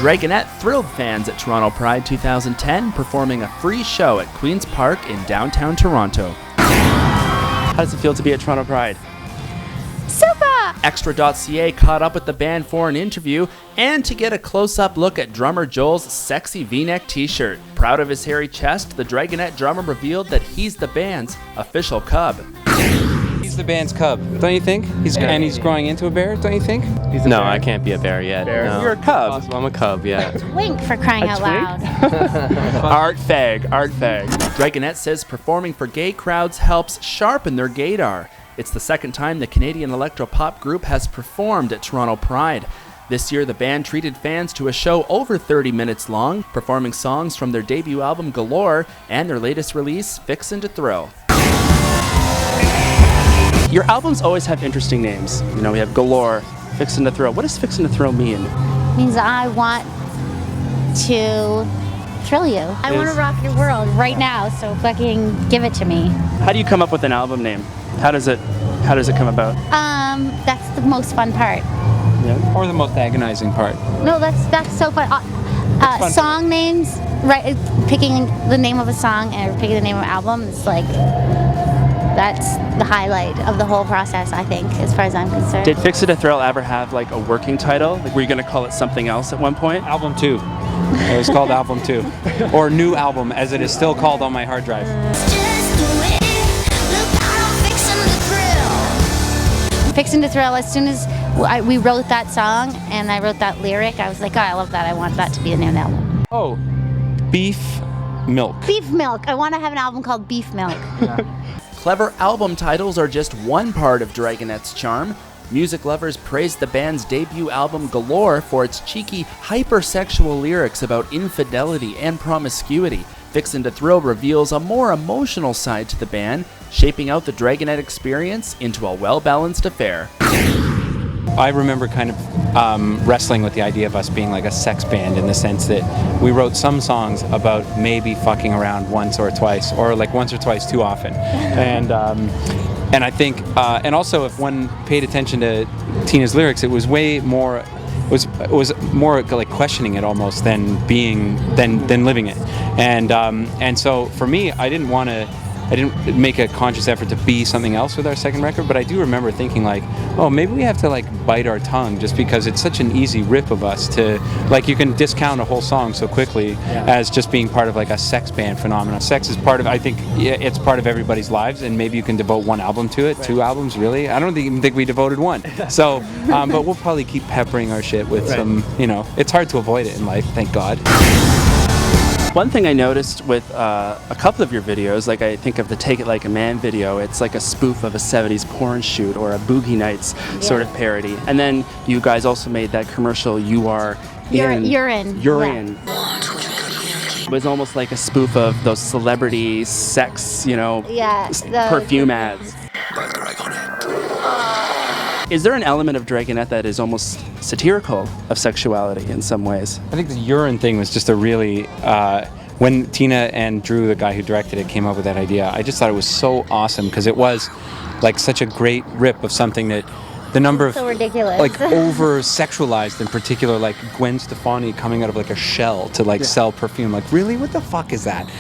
Dragonette thrilled fans at Toronto Pride 2010, performing a free show at Queen's Park in downtown Toronto. How does it feel to be at Toronto Pride? Super! Xtra.ca caught up with the band for an interview and to get a close-up look at drummer Joel's sexy V-neck t-shirt. Proud of his hairy chest, the Dragonette drummer revealed that he's the band's official cub. He's the band's cub, don't you think? And he's growing into a bear, don't you think? No, I can't be a bear yet. No. You're a cub. I'm a cub, yeah. Twink for crying out loud. Art fag. Dragonette says performing for gay crowds helps sharpen their gaydar. It's the second time the Canadian electro-pop group has performed at Toronto Pride. This year, the band treated fans to a show over 30 minutes long, performing songs from their debut album Galore and their latest release, Fixin' to Thrill. Your albums always have interesting names. You know, we have Galore, Fixin' to Thrill. What does Fixin' to Thrill mean? It means I want to thrill you. I want to rock your world right now, so fucking give it to me. How do you come up with an album name? How does it come about? That's the most fun part. Yeah. Or the most agonizing part? No, that's so fun. Fun. Song names, right? Picking the name of a song and picking the name of an album, it's like, that's the highlight of the whole process, I think, as far as I'm concerned. Did Fixin' to Thrill ever have like a working title? Like, were you going to call it something else at one point? Album 2. It was called Album 2. Or New Album, as it is still called on my hard drive. Fixin' to Thrill, as soon as we wrote that song and I wrote that lyric, I was like, oh, I love that. I want that to be the name of the album. Oh, Beef Milk. Beef Milk. I want to have an album called Beef Milk. Clever album titles are just one part of Dragonette's charm. Music lovers praised the band's debut album Galore for its cheeky, hypersexual lyrics about infidelity and promiscuity. Fixin' to Thrill reveals a more emotional side to the band, shaping out the Dragonette experience into a well-balanced affair. I remember kind of wrestling with the idea of us being like a sex band, in the sense that we wrote some songs about maybe fucking around once or twice, or like once or twice too often. And I think, and also if one paid attention to Tina's lyrics, it was way more, it was more like questioning it almost than living it. And so for me, I didn't make a conscious effort to be something else with our second record, but I do remember thinking like, oh, maybe we have to like bite our tongue, just because it's such an easy rip of us to, like, you can discount a whole song so quickly as just being part of like a sex band phenomenon. Sex is part of, I think, it's part of everybody's lives, and maybe you can devote one album to it, 2 albums, really. I don't even think we devoted 1. So, but we'll probably keep peppering our shit with some, you know, it's hard to avoid it in life, thank God. One thing I noticed with a couple of your videos, like I think of the Take It Like a Man video, it's like a spoof of a 70s porn shoot or a Boogie Nights sort of parody. And then you guys also made that commercial, You Are Urine. Yeah. It was almost like a spoof of those celebrity sex, you know, perfume ads. Is there an element of Dragonette that is almost satirical of sexuality in some ways? I think the urine thing was just a really, when Tina and Drew, the guy who directed it, came up with that idea, I just thought it was so awesome, because it was like such a great rip of something that the number of, so ridiculous, like over-sexualized in particular, like Gwen Stefani coming out of like a shell to like sell perfume, like really, what the fuck is that?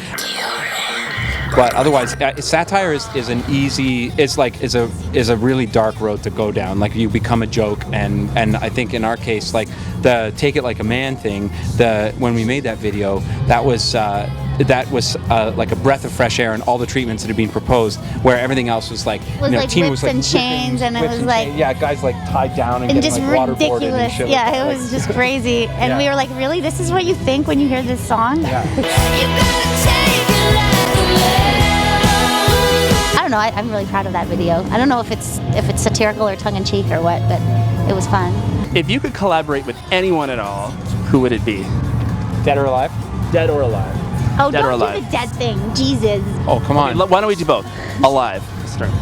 But otherwise, satire is an easy, is a really dark road to go down. Like, you become a joke, and I think in our case, like the Take It Like a Man thing, when we made that video, that was like a breath of fresh air, and all the treatments that had been proposed, where everything else was like, Tina was like whips and chains, and it was like guys like tied down and getting just like waterboarded ridiculous. and shit. Yeah, it was just crazy, and we were like, really, this is what you think when you hear this song? I don't know. I'm really proud of that video. I don't know if it's satirical or tongue-in-cheek or what, but it was fun. If you could collaborate with anyone at all, who would it be? Dead or alive? Dead or alive? Oh, dead or don't alive. do the dead thing. Jesus. Oh, come on. Okay, why don't we do both? Alive. Start.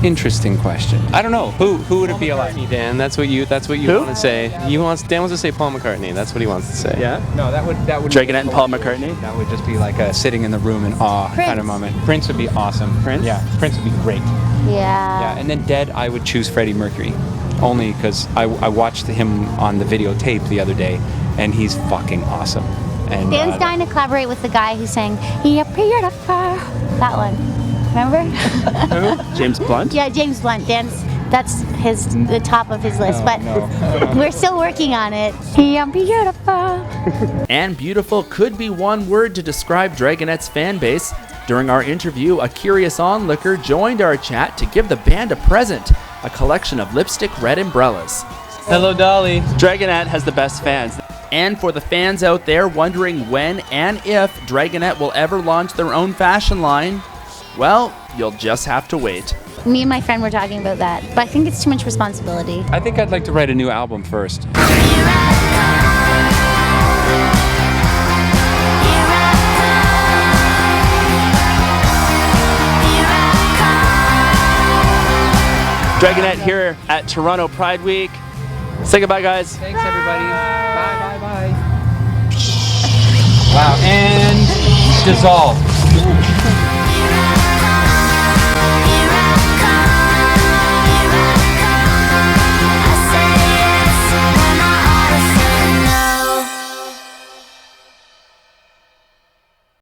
Interesting question. I don't know. Who would it be alive? Dan, that's what you want to say. Dan wants to say Paul McCartney. That's what he wants to say. Yeah? No, that would Dragonette and Paul McCartney? That would just be like a sitting in the room in awe kind of moment. Prince would be awesome. Prince? Yeah, Prince would be great. Yeah. Yeah, and then dead, I would choose Freddie Mercury. only because I watched him on the videotape the other day, and he's fucking awesome. And Dan's dying to collaborate with the guy who sang "You're Beautiful." That one, remember? Who? James Blunt? Yeah, James Blunt. That's the top of his list, but we're still working on it. You're beautiful. And beautiful could be one word to describe Dragonette's fan base. During our interview, a curious onlooker joined our chat to give the band a present, a collection of lipstick red umbrellas. Hello, Dolly. Dragonette has the best fans. And for the fans out there wondering when and if Dragonette will ever launch their own fashion line, well, you'll just have to wait. Me and my friend were talking about that, but I think it's too much responsibility. I think I'd like to write a new album first. Dragonette here at Toronto Pride Week. Say goodbye, guys. Thanks, everybody. Bye, bye, bye. Wow, and dissolve.